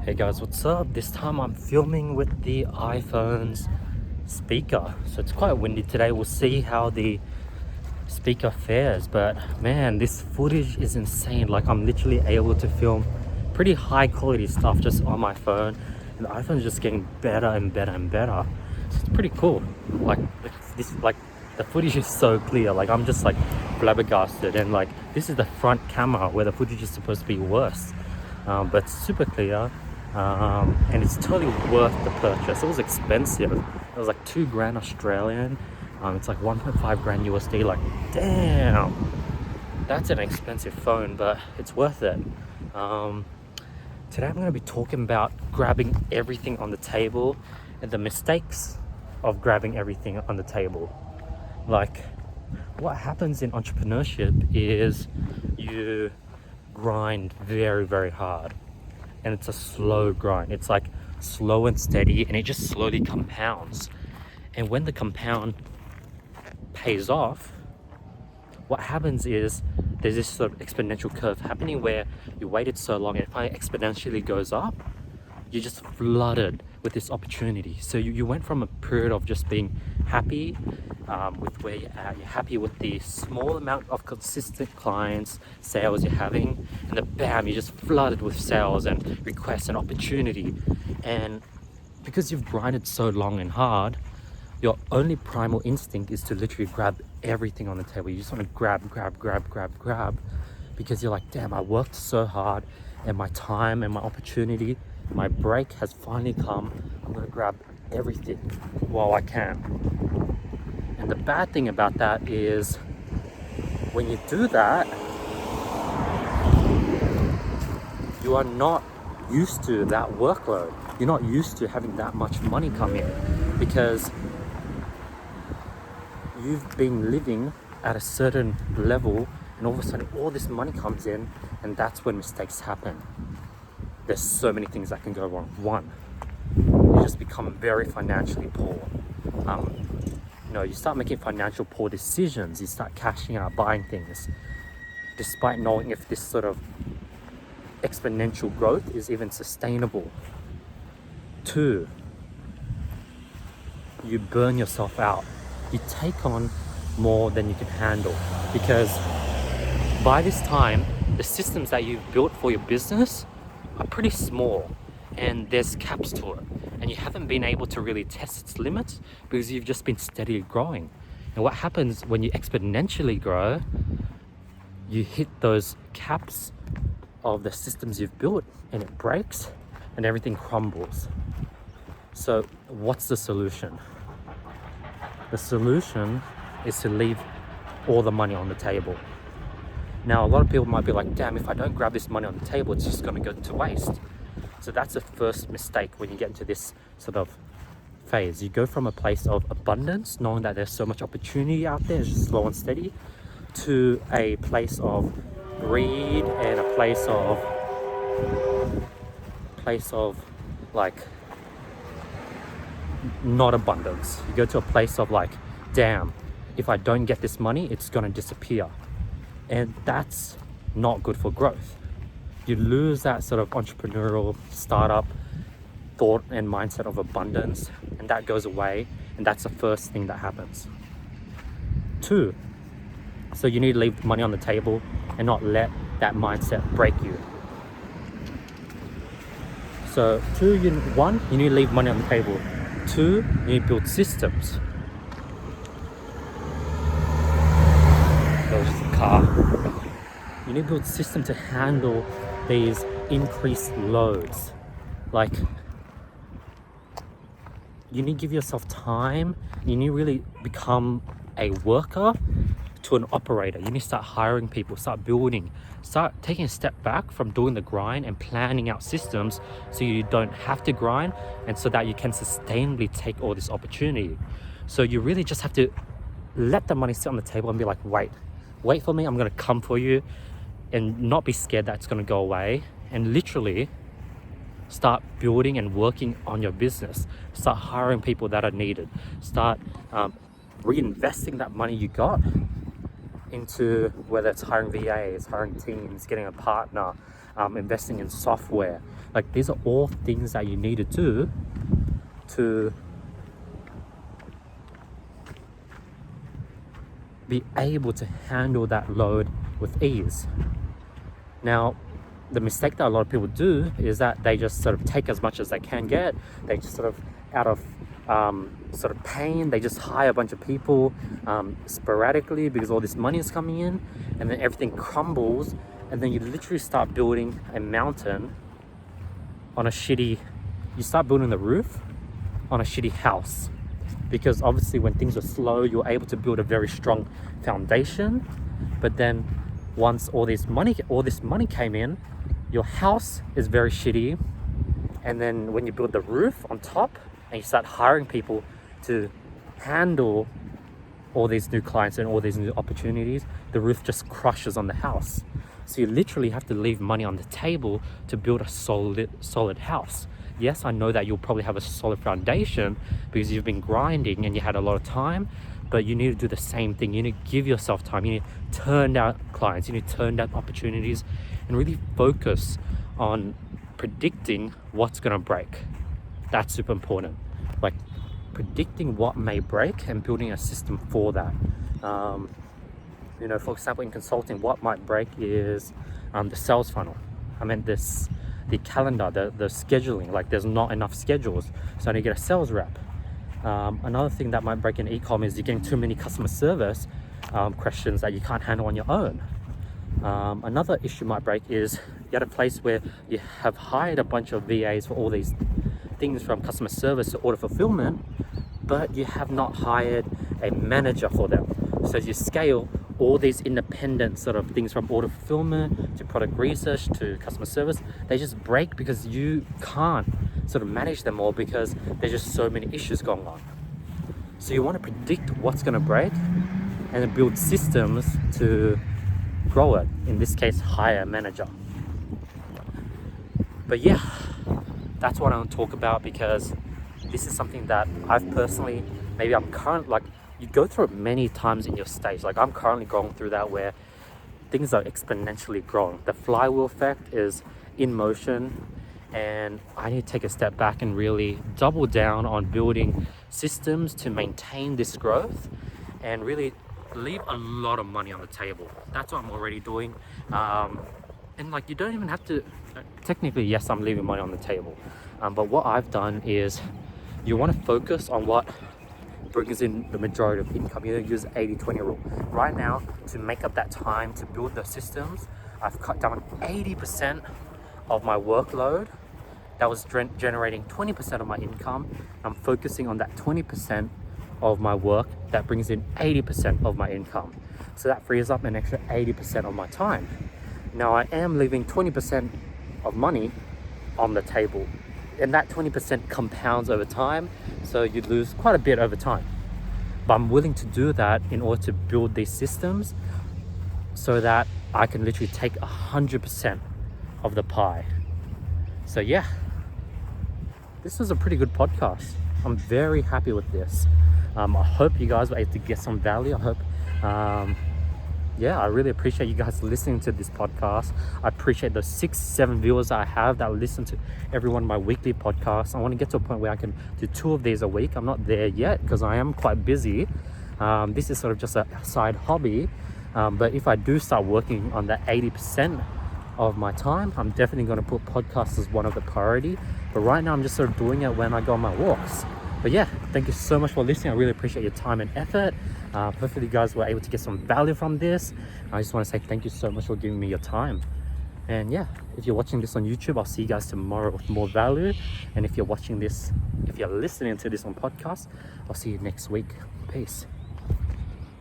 Hey guys, what's up? This time I'm filming with the iPhone's speaker. So it's quite windy today. We'll see how the speaker fares. But man, this footage is insane. Like I'm literally able to film pretty high quality stuff just on my phone. And the iPhone's just getting better and better and better. So it's pretty cool. Like the footage is so clear. Like I'm just like flabbergasted. And like this is the front camera where the footage is supposed to be worse. But it's super clear. And it's totally worth the purchase. It was expensive. It was like $2,000 Australian. It's like 1.5 grand USD. Like, damn, that's an expensive phone, but it's worth it. Today I'm going to be talking about grabbing everything on the table and the mistakes of grabbing everything on the table. Like, what happens in entrepreneurship is you grind very, very hard. And it's a slow grind. It's like slow and steady, and it just slowly compounds. And when the compound pays off, what happens is there's this sort of exponential curve happening where you waited so long and it finally exponentially goes up. You're just flooded with this opportunity. So you went from a period of just being happy with where you're at. You're happy with the small amount of consistent clients, sales you're having, and then bam, you're just flooded with sales and requests and opportunity. And because you've grinded so long and hard, your only primal instinct is to literally grab everything on the table. You just want to grab, because you're like, damn, I worked so hard, and my time and my opportunity, my break has finally come. I'm gonna grab everything while I can. And the bad thing about that is when you do that, you are not used to that workload. You're not used to having that much money come in because you've been living at a certain level, and all of a sudden all this money comes in, and that's when mistakes happen. There's so many things that can go wrong. One, you just become very financially poor. You start making financial poor decisions. You start cashing out, buying things, despite knowing if this sort of exponential growth is even sustainable. Two, you burn yourself out. You take on more than you can handle, because by this time, the systems that you've built for your business are pretty small, and there's caps to it, and you haven't been able to really test its limits because you've just been steadily growing. And what happens when you exponentially grow, you hit those caps of the systems you've built, and it breaks and everything crumbles. So what's the solution? The solution is to leave all the money on the table. Now, a lot of people might be like, damn, if I don't grab this money on the table, it's just going to go to waste. So that's the first mistake when you get into this sort of phase. You go from a place of abundance, knowing that there's so much opportunity out there, it's just slow and steady, to a place of greed and a place of like not abundance. You go to a place of like, damn, if I don't get this money, it's going to disappear. And that's not good for growth. You lose that sort of entrepreneurial startup thought and mindset of abundance, and that goes away, and that's the first thing that happens. Two, so you need to leave money on the table and not let that mindset break you. So one, you need to leave money on the table. Two, you need to build systems. That was just a car. You need to build a system to handle these increased loads. Like, you need to give yourself time. You need to really become a worker to an operator. You need to start hiring people, start building, start taking a step back from doing the grind and planning out systems so you don't have to grind, and so that you can sustainably take all this opportunity. So you really just have to let the money sit on the table and be like, wait for me, I'm gonna come for you, and not be scared that it's gonna go away, and literally start building and working on your business. Start hiring people that are needed. Start reinvesting that money you got into, whether it's hiring VAs, hiring teams, getting a partner, investing in software. Like, these are all things that you need to do to be able to handle that load with ease. Now, the mistake that a lot of people do is that they just sort of take as much as they can get. They just sort of, out of sort of pain, they just hire a bunch of people sporadically because all this money is coming in, and then everything crumbles, and then you literally start building a mountain on you start building the roof on a shitty house. Because obviously when things were slow, you were able to build a very strong foundation, but then once all this money came in, your house is very shitty. And then when you build the roof on top and you start hiring people to handle all these new clients and all these new opportunities, the roof just crushes on the house. So you literally have to leave money on the table to build a solid house. Yes, I know that you'll probably have a solid foundation because you've been grinding and you had a lot of time, but you need to do the same thing. You need to give yourself time. You need to turn down clients. You need to turn down opportunities and really focus on predicting what's going to break. That's super important. Like, predicting what may break and building a system for that. For example, in consulting, what might break is the sales funnel. The calendar, the scheduling. Like, there's not enough schedules, so I need to get a sales rep. Another thing that might break in e-com is you're getting too many customer service questions that you can't handle on your own. Another issue might break is you're at a place where you have hired a bunch of VAs for all these things, from customer service to order fulfillment, but you have not hired a manager for them. So as you scale, all these independent sort of things, from order fulfillment to product research to customer service, they just break because you can't sort of manage them all because there's just so many issues going on. So you want to predict what's going to break and then build systems to grow it. In this case, hire a manager. But yeah, that's what I want to talk about, because this is something that I've personally, you go through it many times in your stage. Like, I'm currently going through that, where things are exponentially growing. The flywheel effect is in motion, and I need to take a step back and really double down on building systems to maintain this growth and really leave a lot of money on the table. That's what I'm already doing. And like, you don't even have to, technically, yes, I'm leaving money on the table. But what I've done is, you want to focus on what brings in the majority of income. You use 80-20 rule. Right now, to make up that time to build the systems, I've cut down 80% of my workload that was generating 20% of my income. I'm focusing on that 20% of my work that brings in 80% of my income. So that frees up an extra 80% of my time. Now, I am leaving 20% of money on the table, and that 20% compounds over time, so you lose quite a bit over time. But I'm willing to do that in order to build these systems so that I can literally take 100% of the pie. So yeah, this was a pretty good podcast. I'm very happy with this. I hope you guys were able to get some value. I hope I really appreciate you guys listening to this podcast. I appreciate the 6-7 viewers I have that listen to every one of my weekly podcasts. I want to get to a point where I can do 2 of these a week. I'm not there yet because I am quite busy. This is sort of just a side hobby. But if I do start working on that 80% of my time, I'm definitely going to put podcasts as one of the priority. But right now, I'm just sort of doing it when I go on my walks. But yeah, thank you so much for listening. I really appreciate your time and effort. Hopefully you guys were able to get some value from this. I just want to say thank you so much for giving me your time. And yeah, if you're watching this on YouTube, I'll see you guys tomorrow with more value. And if you're listening to this on podcast, I'll see you next week. Peace.